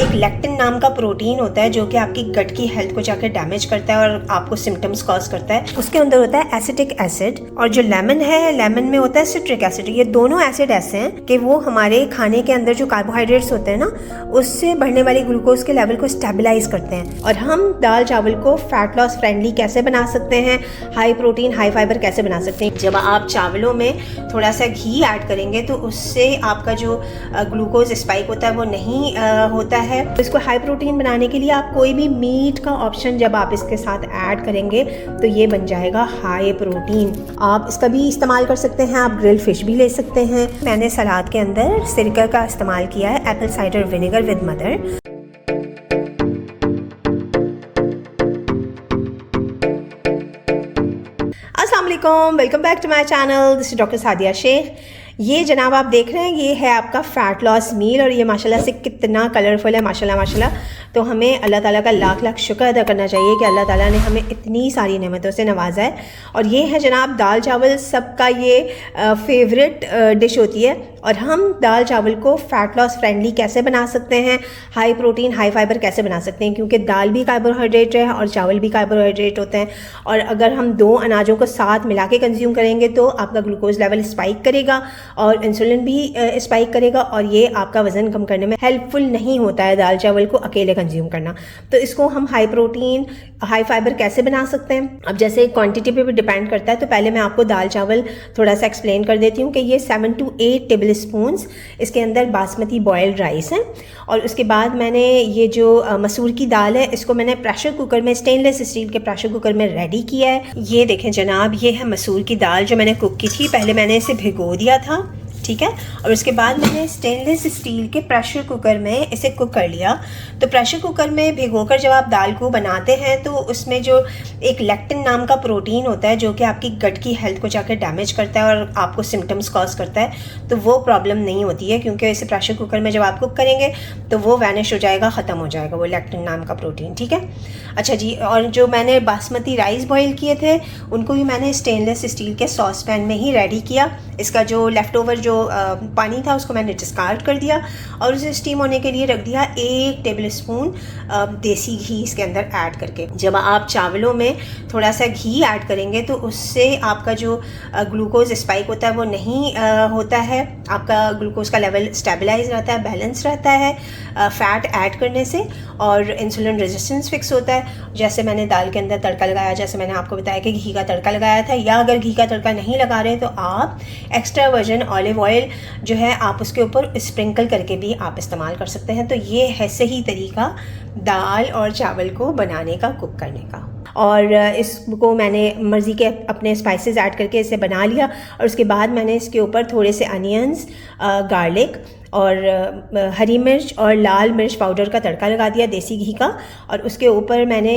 एक लेक्टिन नाम का प्रोटीन होता है जो कि आपकी गट की हेल्थ को जाकर डैमेज करता है और आपको सिम्टम्स कॉज करता है। उसके अंदर होता है एसिटिक एसिड, और जो लेमन है, लेमन में होता है सिट्रिक एसिड। ये दोनों एसिड ऐसे हैं कि वो हमारे खाने के अंदर जो कार्बोहाइड्रेट्स होते हैं ना, उससे बढ़ने वाली ग्लूकोज के लेवल को स्टेबलाइज करते हैं। और हम दाल चावल को फैट लॉस फ्रेंडली कैसे बना सकते हैं, हाई प्रोटीन हाई फाइबर कैसे बना सकते हैं। जब आप चावलों में थोड़ा सा घी ऐड करेंगे तो उससे आपका जो ग्लूकोज स्पाइक होता है वो नहीं होता है। तो इसको हाई प्रोटीन बनाने के लिए आप कोई भी मीट का ऑप्शन जब आप इसके साथ ऐड करेंगे तो ये बन जाएगा हाई प्रोटीन। आप इसका भी इस्तेमाल कर सकते हैं, आप ग्रिल फिश भी ले सकते हैं। मैंने सलाद के अंदर सिरका का इस्तेमाल किया है, apple cider vinegar with mother. अस्सलाम वालेकुम, welcome back to my channel, this is doctor Sadia Shaikh. ये जनाब आप देख रहे हैं, ये है आपका फ़ैट लॉस मील, और ये माशाल्लाह से कितना कलरफुल है, माशाल्लाह माशाल्लाह। तो हमें अल्लाह ताला का लाख लाख शुक्र अदा करना चाहिए कि अल्लाह ताला ने हमें इतनी सारी नेमतों से नवाजा है। और ये है जनाब दाल चावल, सबका ये फेवरेट डिश होती है। और हम दाल चावल को फ़ैट लॉस फ्रेंडली कैसे बना सकते हैं, हाई प्रोटीन हाई फाइबर कैसे बना सकते हैं, क्योंकि दाल भी कार्बोहाइड्रेट है और चावल भी कार्बोहाइड्रेट होते हैं। और अगर हम दो अनाजों को साथ मिला के कंज्यूम करेंगे तो आपका ग्लूकोज लेवल स्पाइक करेगा और इंसुलिन भी स्पाइक करेगा, और ये आपका वज़न कम करने में हेल्पफुल नहीं होता है दाल चावल को अकेले कंज्यूम करना। तो इसको हम हाई प्रोटीन हाई फाइबर कैसे बना सकते हैं, अब जैसे क्वांटिटी पे भी डिपेंड करता है। तो पहले मैं आपको दाल चावल थोड़ा सा एक्सप्लेन कर देती हूँ कि ये 7 to 8 टेबल स्पून्स इसके अंदर बासमती बॉयल्ड राइस है। और उसके बाद मैंने ये जो मसूर की दाल है, इसको मैंने प्रेशर कुकर में, स्टेनलेस स्टील के प्रेशर कुकर में रेडी किया है। ये देखें जनाब, ये है मसूर की दाल जो मैंने कुक की थी। पहले मैंने इसे भिगो दिया था, ठीक है, और उसके बाद मैंने स्टेनलेस स्टील के प्रेशर कुकर में इसे कुक कर लिया। तो प्रेशर कुकर में भिगोकर जब आप दाल को बनाते हैं तो उसमें जो एक लेक्टिन नाम का प्रोटीन होता है जो कि आपकी गट की हेल्थ को जाकर डैमेज करता है और आपको सिम्टम्स कॉज करता है, तो वो प्रॉब्लम नहीं होती है, क्योंकि इसे प्रेशर कुकर में जब आप कुक करेंगे तो वो वैनिश हो जाएगा, ख़त्म हो जाएगा वो लेक्टिन नाम का प्रोटीन, ठीक है। अच्छा जी, और जो मैंने बासमती राइस बॉयल किए थे उनको भी मैंने स्टेनलेस स्टील के सॉस पैन में ही रेडी किया। इसका जो लेफ़्ट ओवर जो पानी था उसको मैंने डिस्कार्ड कर दिया और उसे स्टीम होने के लिए रख दिया। 1 टेबल स्पून देसी घी इसके अंदर ऐड करके। जब आप चावलों में थोड़ा सा घी ऐड करेंगे तो उससे आपका जो ग्लूकोज स्पाइक होता है वो नहीं होता है, आपका ग्लूकोज का लेवल स्टेबलाइज रहता है, बैलेंस रहता है फ़ैट ऐड करने से, और इंसुलिन रेजिस्टेंस फिक्स होता है। जैसे मैंने दाल के अंदर तड़का लगाया, जैसे मैंने आपको बताया कि घी का तड़का लगाया था, या अगर घी का तड़का नहीं लगा रहे तो आप एक्स्ट्रा वर्जिन ऑलिव ऑयल जो है आप उसके ऊपर स्प्रिंकल करके भी आप इस्तेमाल कर सकते हैं। तो ये है सही तरीका दाल और चावल को बनाने का, कुक करने का। और इसको मैंने मर्ज़ी के अपने स्पाइसेस ऐड करके इसे बना लिया। और उसके बाद मैंने इसके ऊपर थोड़े से अनियंस, गार्लिक और हरी मिर्च और लाल मिर्च पाउडर का तड़का लगा दिया देसी घी का। और उसके ऊपर मैंने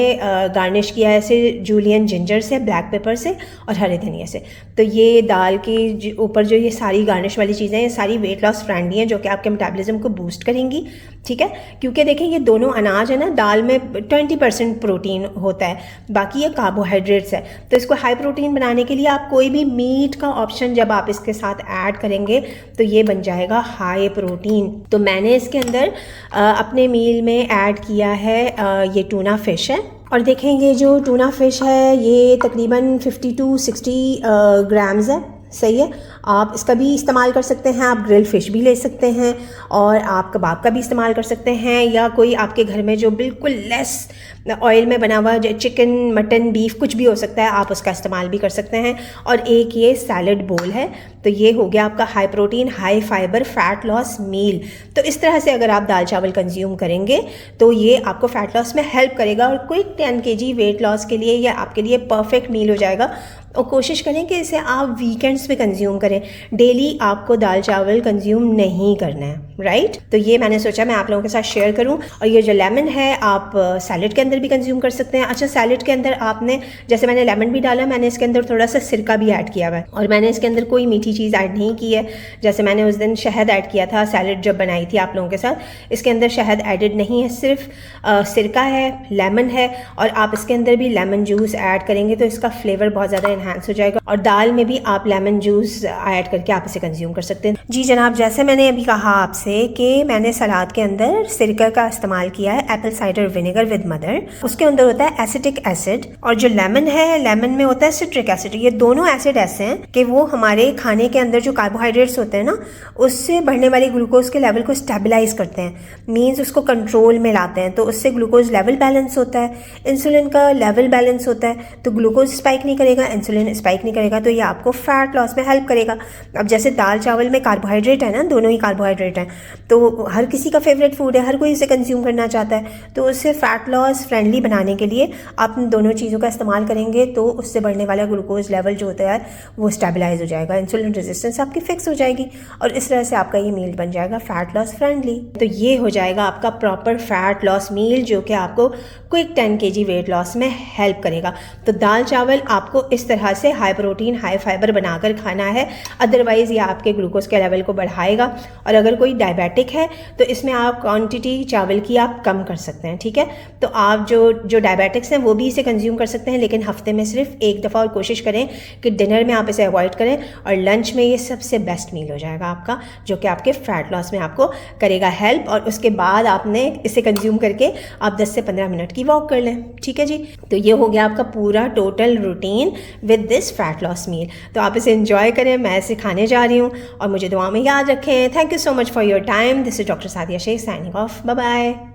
गार्निश किया है इसे जूलियन जिंजर से, ब्लैक पेपर से और हरे धनिया से। तो ये दाल के ऊपर जो ये सारी गार्निश वाली चीज़ें हैं, ये सारी वेट लॉस फ्रेंडली हैं जो कि आपके मेटाबॉलिज्म को बूस्ट करेंगी, ठीक है। क्योंकि देखें ये दोनों अनाज है ना, दाल में 20% प्रोटीन होता है, बाकी ये कार्बोहाइड्रेट्स है। तो इसको हाई प्रोटीन बनाने के लिए आप कोई भी मीट का ऑप्शन जब आप इसके साथ ऐड करेंगे तो ये बन जाएगा हाई प्रोटीन। तो मैंने इसके अंदर अपने मील में ऐड किया है ये टूना फ़िश है। और देखें ये जो टूना फ़िश है ये तकरीबन 50 to 60 ग्राम्स है, सही है। आप इसका भी इस्तेमाल कर सकते हैं, आप ग्रिल फिश भी ले सकते हैं, और आप कबाब का भी इस्तेमाल कर सकते हैं, या कोई आपके घर में जो बिल्कुल लेस ऑयल में बना हुआ चिकन, मटन, बीफ कुछ भी हो सकता है, आप उसका इस्तेमाल भी कर सकते हैं। और एक ये सैलड बोल है। तो ये हो गया आपका high protein high fibre fat loss meal. तो इस तरह से अगर आप दाल चावल कंज्यूम करेंगे तो ये आपको फ़ैट लॉस में हेल्प करेगा, और क्विक 10 kg वेट लॉस के लिए या आपके लिए परफेक्ट मील हो जाएगा। और कोशिश करें कि इसे आप वीकेंड्स में कंज्यूम करें, डेली आपको दाल चावल कंज्यूम नहीं करना है, राइट। तो ये मैंने सोचा मैं आप लोगों के साथ शेयर करूं। और ये जो लेमन है आप सैलड के अंदर भी कंज्यूम कर सकते हैं। अच्छा, सैलड के अंदर आपने, जैसे मैंने लेमन भी डाला, मैंने इसके अंदर थोड़ा सा सिरका भी ऐड किया हुआ है, और मैंने इसके अंदर कोई मीठी चीज़ ऐड नहीं की है। जैसे मैंने उस दिन शहद ऐड किया था सैलड जब बनाई थी आप लोगों के साथ, इसके अंदर शहद एडिड नहीं है, सिर्फ सिरका है, लेमन है, और आप इसके अंदर भी लेमन जूस ऐड करेंगे तो इसका फ्लेवर बहुत ज़्यादा इन्हांस हो जाएगा। और दाल में भी आप लेमन जूस ऐड करके आप इसे कंज्यूम कर सकते हैं। जी जनाब, जैसे मैंने अभी कहा आपसे आपसे कि मैंने सलाद के अंदर सिरका का इस्तेमाल किया है, apple cider vinegar with mother. उसके अंदर होता है एसिटिक एसिड, और जो लेमन है, लेमन में होता है सिट्रिक एसिड। ये दोनों एसिड ऐसे हैं कि वो हमारे खाने के अंदर जो कार्बोहाइड्रेट्स होते हैं ना, उससे बढ़ने वाली ग्लूकोज के लेवल को स्टेबलाइज करते हैं, मीन्स उसको कंट्रोल में लाते हैं। तो उससे ग्लूकोज लेवल बैलेंस होता है, इंसुलिन का लेवल बैलेंस होता है, तो ग्लूकोज स्पाइक नहीं करेगा, इंसुलिन स्पाइक नहीं करेगा, तो ये आपको फैट लॉस में हेल्प करेगा। अब जैसे दाल चावल में कार्बोहाइड्रेट है ना, दोनों ही कार्बोहाइड्रेट हैं, तो हर किसी का फेवरेट फूड है, हर कोई इसे कंज्यूम करना चाहता है। तो उससे फैट लॉस फ्रेंडली बनाने के लिए आप इन दोनों चीज़ों का इस्तेमाल करेंगे तो उससे बढ़ने वाला ग्लूकोज लेवल जो होता है वो स्टेबलाइज हो जाएगा, इंसुलिन रेजिस्टेंस आपकी फिक्स हो जाएगी, और इस तरह से आपका ये मील बन जाएगा फैट लॉस फ्रेंडली। तो ये हो जाएगा आपका प्रॉपर फैट लॉस मील, जो कि आपको क्विक 10 kg वेट लॉस में हेल्प करेगा। तो दाल चावल आपको इस तरह से हाई प्रोटीन हाई फाइबर बनाकर खाना है, अदरवाइज़ ये आपके ग्लूकोज के लेवल को बढ़ाएगा। और अगर कोई डायबिटिक है तो इसमें आप क्वांटिटी चावल की आप कम कर सकते हैं, ठीक है। तो आप जो डायबिटिक्स हैं वो भी इसे कंज्यूम कर सकते हैं, लेकिन हफ्ते में सिर्फ एक दफ़ा, और कोशिश करें कि डिनर में आप इसे अवॉइड करें, और लंच में ये सबसे बेस्ट मील हो जाएगा आपका, जो कि आपके फैट लॉस में आपको करेगा हेल्प। और उसके बाद आपने इसे कंज्यूम करके आप 10 से 15 मिनट की वॉक कर लें, ठीक है जी। तो ये हो गया आपका पूरा total routine with this fat loss meal. तो आप इसे एंजॉय करें, मैं इसे खाने जा रही हूँ, और मुझे दुआ में याद रखें। Thank you so much for your time. This is doctor Sadia Shaikh signing off, bye bye.